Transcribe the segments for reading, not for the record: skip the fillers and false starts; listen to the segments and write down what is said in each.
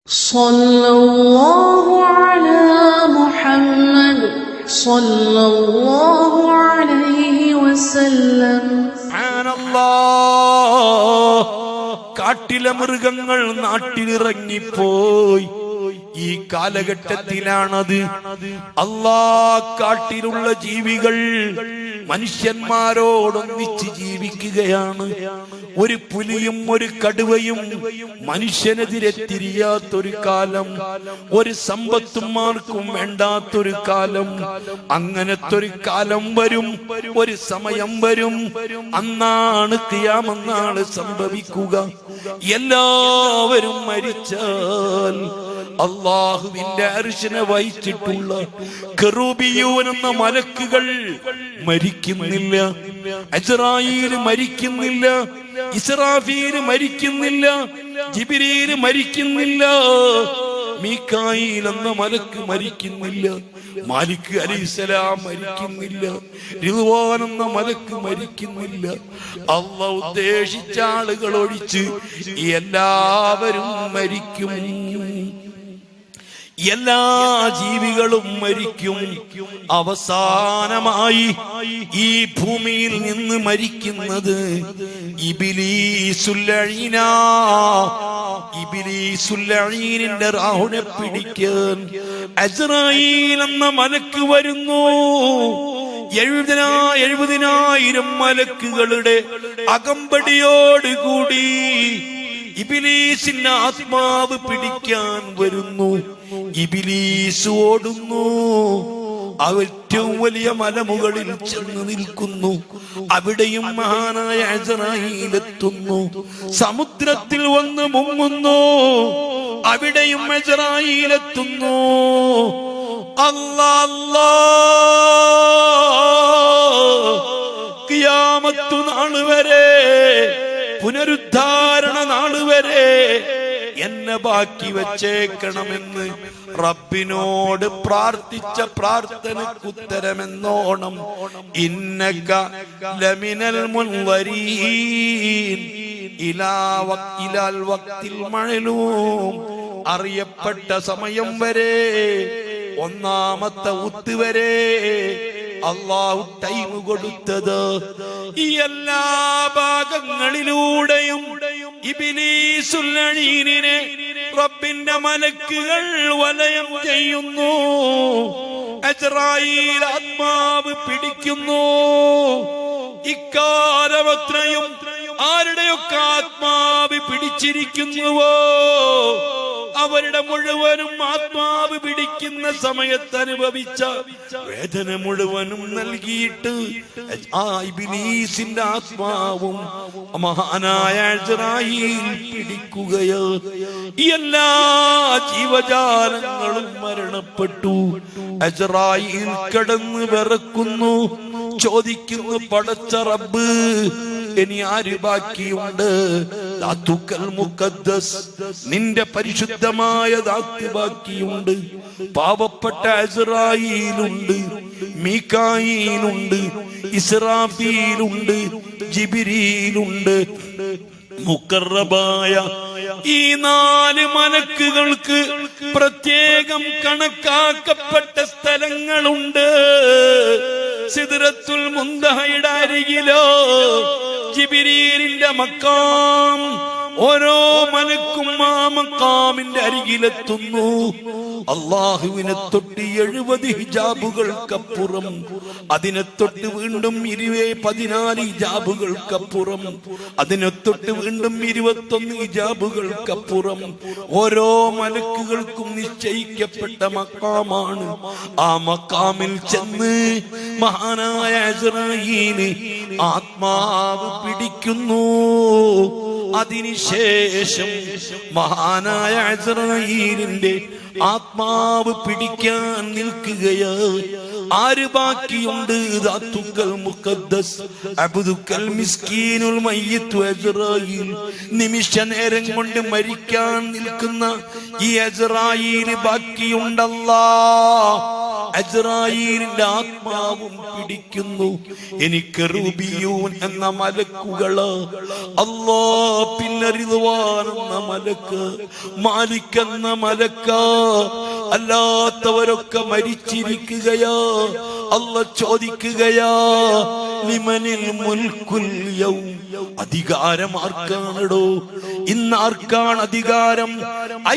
സല്ലല്ലാഹു അലാ മുഹമ്മദ് സല്ലല്ലാഹു അലൈഹി വസല്ലം. കാട്ടിലെ മൃഗങ്ങൾ നാട്ടിലിറങ്ങിപ്പോയി. ഈ കാലഘട്ടത്തിലാണത്. കാട്ടിലുള്ള ജീവികൾ മനുഷ്യന്മാരോടൊന്നിച്ച് ജീവിക്കുകയാണ്. ഒരു പുലിയും ഒരു കടുവയും മനുഷ്യനെതിരെ തിരിയാത്തൊരു കാലം, ഒരു സമ്പത്തും ആർക്കും വേണ്ടാത്തൊരു കാലം. അങ്ങനത്തെ ഒരു കാലം വരും, ഒരു സമയം വരും. അന്നാണ് ഖിയാമത്ത് സംഭവിക്കുക. എല്ലാവരും മരിച്ചാൽ അല്ലാഹുവിന്റെ അർശിനെ വഹിച്ചിട്ടുള്ള കെറൂബിയൂൻ എന്ന മലക്കുകൾ മരിക്കുന്നില്ല. അസ്റായീൽ മരിക്കുന്നില്ല, ഇസ്രാഫീൽ മരിക്കുന്നില്ല, ജിബ്രീൽ മരിക്കുന്നില്ല, മീകായിൽ എന്ന മലക്ക് മരിക്കുന്നില്ല, മാലിക് അലൈഹിസ്സലാം മരിക്കുന്നില്ല, റിദ്വാൻ എന്ന മലക്ക് മരിക്കുന്നില്ല. അല്ലാഹു ഉദ്ദേശിച്ച ആളുകൾ ഒഴിച്ച് എല്ലാവരും മരിക്കും. എല്ലാ ജീവികളും മരിക്കും. അവസാനമായി ഈ ഭൂമിയിൽ നിന്ന് മരിക്കുന്നത് ഇബ്ലീസുൽ ലഈന. ഇബ്ലീസുൽ ലഈനിന്റെ റാഹുനെ പിടിക്കാൻ അസ്റായീൽ എന്ന മലക്ക് വരുന്നു. 70,000 മലക്കുകളുടെ അകമ്പടിയോടുകൂടി ഇബ്ലീസിന്റെ ആത്മാവ് പിടിക്കാൻ വരുന്നു. ഇബ്ലീസ് ഓടുന്നു. ഏറ്റവും വലിയ മലമുകളിൽ ചെന്ന് നിൽക്കുന്നു. അവിടെയും മഹാനായ അസ്റായീൽ എത്തുന്നു. സമുദ്രത്തിൽ വന്ന് മുങ്ങുന്നു. അവിടെയും അസ്റായീൽ എത്തുന്നു. ഖിയാമത്ത് നാൾ വരെ, പുനരുദ്ധാരണ നാൾ വരെ എന്നെ ബാക്കി വച്ചേക്കണമെന്ന് റബ്ബിനോട് പ്രാർത്ഥിച്ച പ്രാർത്ഥനയ്ക്ക് ഉത്തരമെന്നോണം ഇന്നക ലമിനൽ മുൻവരീൻ ഇലാൽ വഖ്തിൽ മഅലൂം. അറിയപ്പെട്ട സമയം വരെ, ഒന്നാമത്തെ ഊത്ത് വരെ അല്ലാഹു ടൈം കൊടുത്തത്. ഈ എല്ലാ ഭാഗങ്ങളിലൂടെയും ഇബ്ലീസുൽ ലഈനിനെ റബ്ബിന്റെ മലക്കുകൾ വലയം ചെയ്യുന്നു. അസ്റായീൽ ആത്മാവ് പിടിക്കുന്നു. ഇക്കാലമത്രയും ആരുടെയൊക്കെ ആത്മാവ് പിടിച്ചിരിക്കുന്നുവോ അവരുടെ മുഴുവനും ആത്മാവ് പിടിക്കുന്ന സമയത്ത് അനുഭവിച്ച വേദന മുഴുവനും നൽകിയിട്ട് ആ ഇബ്ലീസിന്റെ ആത്മാവും മഹാനായ അസ്റായീൽ പിടിക്കുകയോ. എല്ലാ ജീവജാലങ്ങളും മരണപ്പെട്ടു. അസ്റായീൽ കിടന്ന് വിറക്കുന്നു. ചോദിക്കുന്നു, പടച്ച റബ്ബ്, ഇനി ആര് ബാക്കിയുണ്ട്? ദാത്തുക്കൽ മുഖദ്ദസ്, നിന്റെ പരിശുദ്ധമായ ദാത്ത് ബാക്കിയുണ്ട്. പാവപ്പെട്ട അസ്റായീലുണ്ട്, മീകായീലുണ്ട്, ഇസ്രാഫീലുണ്ട്, ജിബ്രീലുണ്ട്. മുഖറബായ ഈ 4 മലക്കുകൾക്ക് പ്രത്യേകം കണക്കാക്കപ്പെട്ട സ്ഥലങ്ങളുണ്ട്. സിദ്റത്തുൽ മുന്തഹയുടെ അരികിലോ ജിബ്രീലിന്റെ മക്കാം. ഓരോ മലക്കും ആ മക്കാമിന്റെ അരികിലെത്തുന്നു. അല്ലാഹുവിനെ തൊട്ട് 70 ഹിജാബുകൾക്കപ്പുറം, അതിനെ തൊട്ട് വീണ്ടും 14 ഹിജാബുകൾക്കപ്പുറം, അതിനെ തൊട്ട് വീണ്ടും 21 ഹിജാബുകൾക്കപ്പുറം ഓരോ മലക്കുകൾക്കും നിശ്ചയിക്കപ്പെട്ട മക്കാമാണ്. ആ മക്കാമിൽ ചെന്ന് മഹാനായ അസ്റായീൽ ആത്മാവ് പിടിക്കുന്നു. അതിനുശേഷം മഹാനായ അസ്റായീലിന്റെ ആത്മാവ് പിടിക്കാൻ നിൽക്കുകയാ. ആര് ബാക്കിയുണ്ട്? ദാത്തുക്കൽ മുഖദ്ദസ്, അബ്ദുക്കൽ മിസ്കീനുൽ മയ്യിത്ത് അസ്റായീൽ. നിമിഷ നേരം കൊണ്ട് മരിക്കാൻ നിൽക്കുന്ന ഈ അസ്റായീൽ ബാക്കിയുണ്ടല്ലാ. അസ്രായീലിന്റെ ആത്മാവും പിടിക്കുന്നു. എനിക്ക് റൂബിയൂൻ എന്ന മലക്കുകള്, അല്ലാ, പിന്നെ റിദ്വാൻ എന്ന മലക്ക്, മാലിക് എന്ന മലക്ക, അല്ലാത്തവരൊക്കെ മരിച്ചിരിക്കുകയാ. അല്ലാഹ് ചോദിക്കുകയാ, ലിമനിൽ മുൽക്കുൽ യൗം, അധികാരം ആർക്കാണടോ? ഇന്ന് ആർക്കാണ് അധികാരം?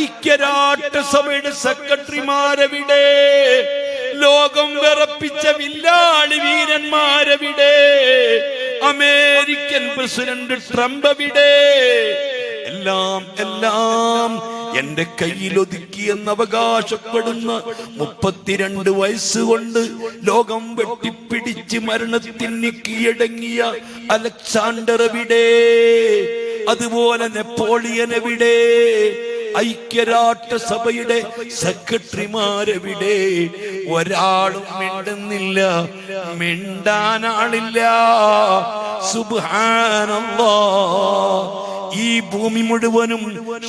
ഐക്യരാഷ്ട്രസഭയുടെ സെക്രട്ടറിമാരെവിടെ? ലോകം വിറപ്പിച്ച വില്ലാളി വീരന്മാരെവിടെ? അമേരിക്കൻ പ്രസിഡന്റ് ട്രംപ് എവിടെ? എല്ലാം എന്റെ കയ്യിലൊതുക്കിയെന്ന് അവകാശപ്പെടുന്ന 32 വയസ്സുകൊണ്ട് ലോകം വെട്ടിപ്പിടിച്ച് മരണത്തിന് കീഴടങ്ങിയ അലക്സാണ്ടർ എവിടെ? അതുപോലെ നെപ്പോളിയൻ എവിടെ? ഐക്യരാഷ്ട്രസഭയുടെ സെക്രട്ടറിമാരെവിടെ? ഒരാളും മിണ്ടുന്നില്ല, മിണ്ടാനാളില്ല. സുബ്ഹാനല്ലാഹ്. ഈ ഭൂമി മുഴുവനും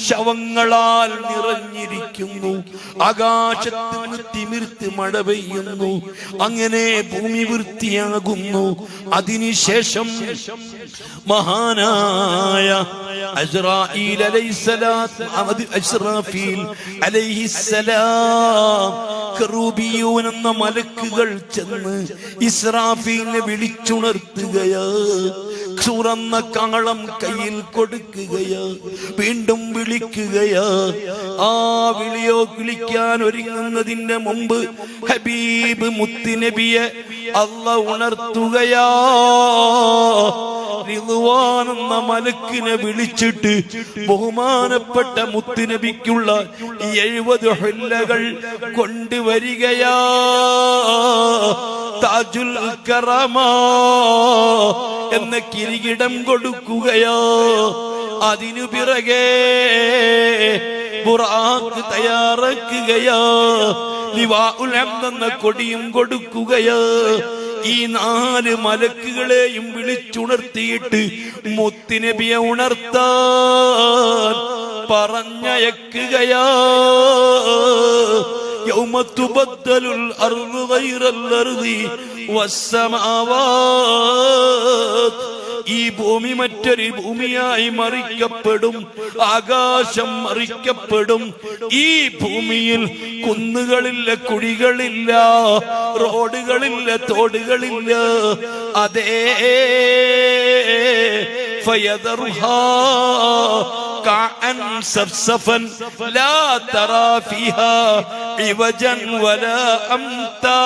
ശവങ്ങളാൽ നിറഞ്ഞിരിക്കുന്നു. ആകാശത്ത് നിന്ന് തിമിർത്ത് മഴ പെയ്യുന്നു. അങ്ങനെ ഭൂമി വൃത്തിയാകുന്നു. അതിനുശേഷം മഹാനായ അസ്രായീൽ അലൈഹിസ്സലാം കറൂബിയൂൻ എന്ന മലക്കുകൾ ചെന്ന് ഇസ്രാഫീലിനെ വിളിച്ചുണർത്തുകയാ. ചുറന്ന കാളം കയ്യിൽ കൊടുക്കുകയാ. വീണ്ടും വിളിക്കുകയാ. ആ വിളിക്കാൻ ഒരുങ്ങുന്നതിന്റെ മുമ്പ് ഹബീബ് മുത്തുനബിയെ അല്ലാഹ് ഉണർത്തുകയാ. റിദ്വാൻ എന്ന മലക്കിനെ വിളിച്ചിട്ട് ബഹുമാനപ്പെട്ട മുത്തുനബിക്കുള്ള 70 ഹുല്ലകൾ കൊണ്ടുവരികയാ. താജുൽ കറമ എന്ന കിരീടം കൊടുക്കുകയോ. അതിനു പിറകെ ബുറാഖ് തയ്യാറാക്കുകയോ. ലിവാഉൽ ഹംദ് എന്ന കൊടിയും കൊടുക്കുകയോ. ഈ 4 മലക്കുകളെയും വിളിച്ചുണർത്തിയിട്ട് മുത്തുനബിയെ ഉണർത്താൻ പറഞ്ഞയക്കുകയാ. യൗമ തുബദ്ദലുൽ അർളു ഗൈറൽ അർളി വസ്സമാവാത്. ഈ ഭൂമി മറ്റൊരു ഭൂമിയായി മറിക്കപ്പെടും. ആകാശം മറിക്കപ്പെടും. ഈ ഭൂമിയിൽ കുന്നുകളില്ല, കുഴികളില്ല, റോഡുകളില്ല, തോടുകളില്ല. അതേ, ഫയദറുഹാ കഅൻ സഫ്സഫൻ ലാ തറാ ഫീഹാ ഇവജൻ വലാ അംതാ.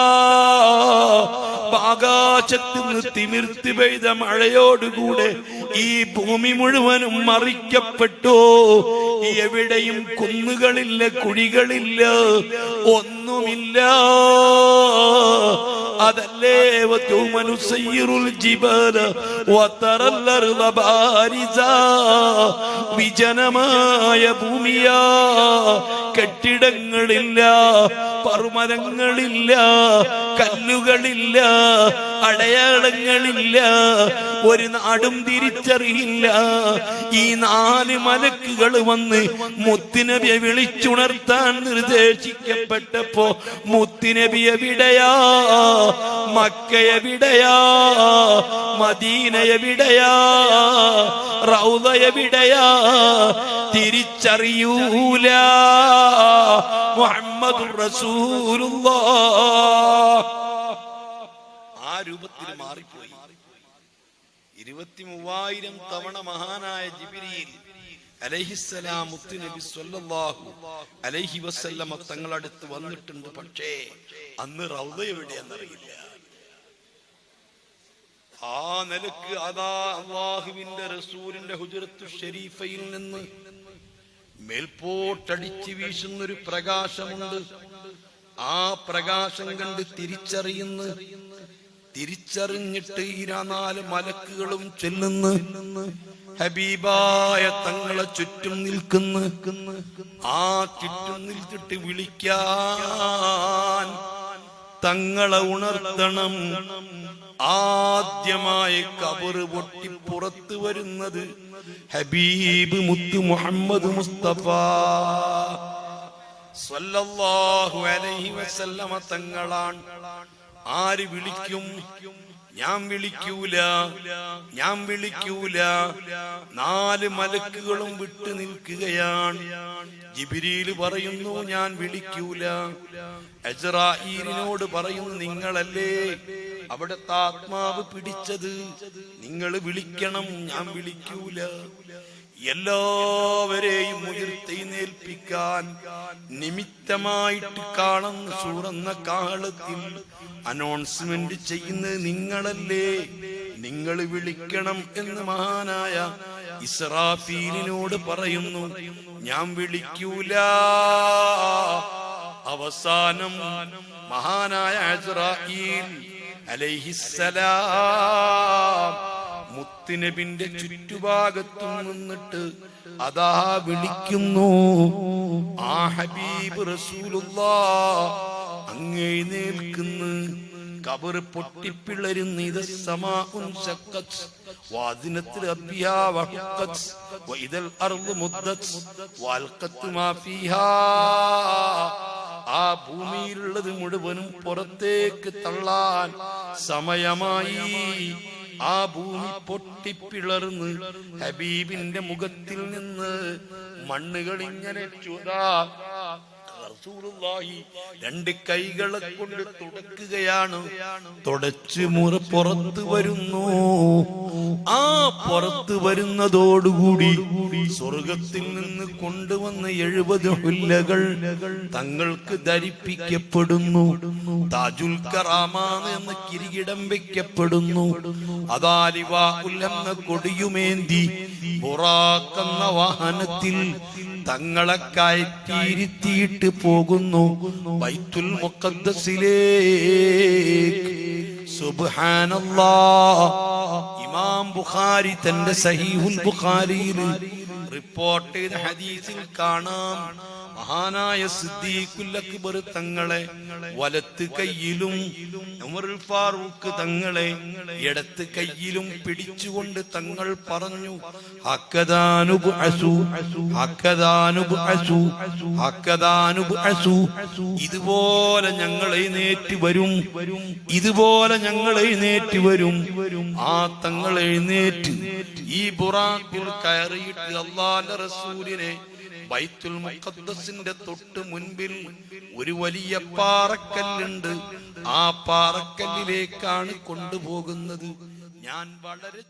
ആകാശത്ത് നിന്ന് തിമിർത്ത് പെയ്ത മഴയോടുകൂടെ ഈ ഭൂമി മുഴുവനും മറിക്കപ്പെട്ടു. എവിടെയും കുന്നുകളില്ല, കുഴികളില്ല, ഒന്നുമില്ല. അതല്ലേ വിജനമായ ഭൂമിയാ. കെട്ടിടങ്ങളില്ല, പർവ്വതങ്ങളില്ല, കല്ലുകളില്ല, അടയാളങ്ങളില്ല, ഒരു നാടും തിരിച്ചറിയില്ല. ഈ 4 മലക്കുകൾ വന്ന് മുത്തുനബിയെ വിളിച്ചുണർത്താൻ നിർദ്ദേശിക്കപ്പെട്ടപ്പോ മുത്തുനബിയെ വിടയാ, മക്കയെ വിടയാ, മദീനയെ വിടയാ, റൗദയെ വിടയാ, തിരിച്ചറിയൂല. മുഹമ്മദുർ റസൂലുള്ളാഹ് ആ രൂപത്തിൽ മാറിപ്പോയി. 23,000 തവണ മഹാനായ ജിബ്രീൽ അലൈഹിസ്സലാം മുത്തുനബി സ്വല്ലല്ലാഹു അലൈഹി വസല്ലമ തങ്ങളടുത്ത് വന്നിട്ടുണ്ട്. പക്ഷേ അന്ന് റൗദ എവിടെയെന്നറിയില്ല. ആ നിലക്ക് അതാ അല്ലാഹുവിന്റെ റസൂലിന്റെ ഹുജ്റത്തു ഷരീഫയിൽ നിന്ന് മേൽപോട്ടടിച്ച് വീശുന്നൊരു പ്രകാശമുണ്ട്. ആ പ്രകാശം കണ്ട് തിരിച്ചറിഞ്ഞിട്ട് 4 മലക്കുകളും ചെല്ലുന്നു. ഹബീബായ തങ്ങളെ ചുറ്റും നിൽക്കുന്നു. ആ ചുറ്റും നിൽച്ചിട്ട് വിളിക്കാൻ, തങ്ങളെ ഉണർത്തണം. ആദ്യമായി ഖബറ് പൊട്ടി പുറത്തു വരുന്നത് ഹബീബ് മുത്ത് മുഹമ്മദ് മുസ്തഫ സ്വല്ലല്ലാഹു അലൈഹി വസല്ലമ തങ്ങളാണ്. ആര് വിളിക്കും? ഞാൻ വിളിക്കൂല, ഞാൻ വിളിക്കൂല. 4 മലക്കുകളും വിട്ടു നിൽക്കുകയാണ്. ജിബ്രീൽ പറയുന്നു ഞാൻ വിളിക്കൂല. അസ്റായീലിനോട് പറയുന്നു നിങ്ങളല്ലേ അവിടുത്തെ ആത്മാവ് പിടിച്ചത്, നിങ്ങൾ വിളിക്കണം, ഞാൻ വിളിക്കൂല. എല്ലാവരെയും ഉയർത്തെഴുന്നേൽപ്പിക്കാൻ നിമിത്തമായിട്ട് കാണുന്ന സൂറന്ന കാലത്തിൽ അനൗൺസ്മെന്റ് ചെയ്യുന്നത് നിങ്ങളല്ലേ, നിങ്ങൾ വിളിക്കണം എന്ന് മഹാനായ ഇസ്രാഫീലിനോട് പറയുന്നു. ഞാൻ വിളിക്കൂല. അവസാനം മഹാനായ അസ്റായീൽ അലൈഹിസ്സലാം മുത്തുനബിന്റെ ചുറ്റുഭാഗത്തു നിന്നിട്ട് അതാ വിളിക്കുന്നു. ആ ഹബീബ് റസൂലുള്ളാഹ് അങ്ങേ നിൽക്കുന്നു. ഖബർ പൊട്ടിപ്പിളരുന്നു. ഇത് സമാഉൻ ശഖ്ഖത് വാദിനത്തിൽ അബ്യാ വഹഖത് വഇദൽ അർളു മുദ്ദത് വൽഖത് മാ ഫീഹാ. ആ ഭൂമിയിലുള്ളത് മുഴുവനും പുറത്തേക്ക് തള്ളാൻ സമയമായി. ആ ഭൂമി പൊട്ടിപ്പിളർന്ന് ഹബീബിന്റെ മുഖത്തിൽ നിന്ന് മണ്ണുകൾ ഇങ്ങനെ ചുതാ. റസൂലുള്ളാഹി 2 കൈകളെ കൊണ്ട് തുടക്കുകയാണ്. തുടച്ച് പുറത്ത് വരുന്നു. ആ പുറത്ത് വരുന്നതോടുകൂടി സ്വർഗത്തിൽ നിന്ന് കൊണ്ടുവന്ന 70 ഹുല്ലകൾ തങ്ങൾക്ക് ധരിപ്പിക്കപ്പെടുന്നു. താജുൽ കറാമ എന്ന കിരീടം വെക്കപ്പെടുന്നു. അദാലിവാഉൽ എന്ന കൊടിയുമേന്തി ബുറാഖ് എന്ന വാഹനത്തിൽ തങ്ങളെ കയറ്റിയിരുത്തിയിട്ട് പോകുന്നു ബൈത്തുൽ മുഖദ്ദസിലേക്ക്. സുബ്ഹാനല്ലാഹ്. ഇമാം ബുഖാരി തന്റെ സഹീഹുൽ ബുഖാരിയിൽ റിപ്പോർട്ട് ചെയ്ത ഹദീസിൽ കാണാം മഹാനായ സിദ്ദീഖുൽ അക്ബർ തങ്ങളെ വലത്ത് കൈയിലും ഉമറുൽ ഫാറൂഖ് തങ്ങളെ ഇടത്ത് കൈയിലും പിടിച്ചുകൊണ്ട് തങ്ങൾ പറഞ്ഞു ഇതുപോലെ ഞങ്ങൾ എഴുന്നേറ്റ് വരും, ഇതുപോലെ ഞങ്ങൾ എഴുന്നേറ്റ് വരും. ആ തങ്ങൾ എഴുന്നേറ്റ് ഈ ബുറാഖിൽ കയറിയിട്ട് അല്ലാഹുവിന്റെ റസൂലിനെ ബൈത്തുൽ മുഖദ്ദസിന്റെ തൊട്ട് മുൻപിൽ ഒരു വലിയ പാറക്കല്ലുണ്ട്. ആ പാറക്കല്ലിലേക്കാണ് കൊണ്ടുപോകുന്നത്. ഞാൻ വളരെ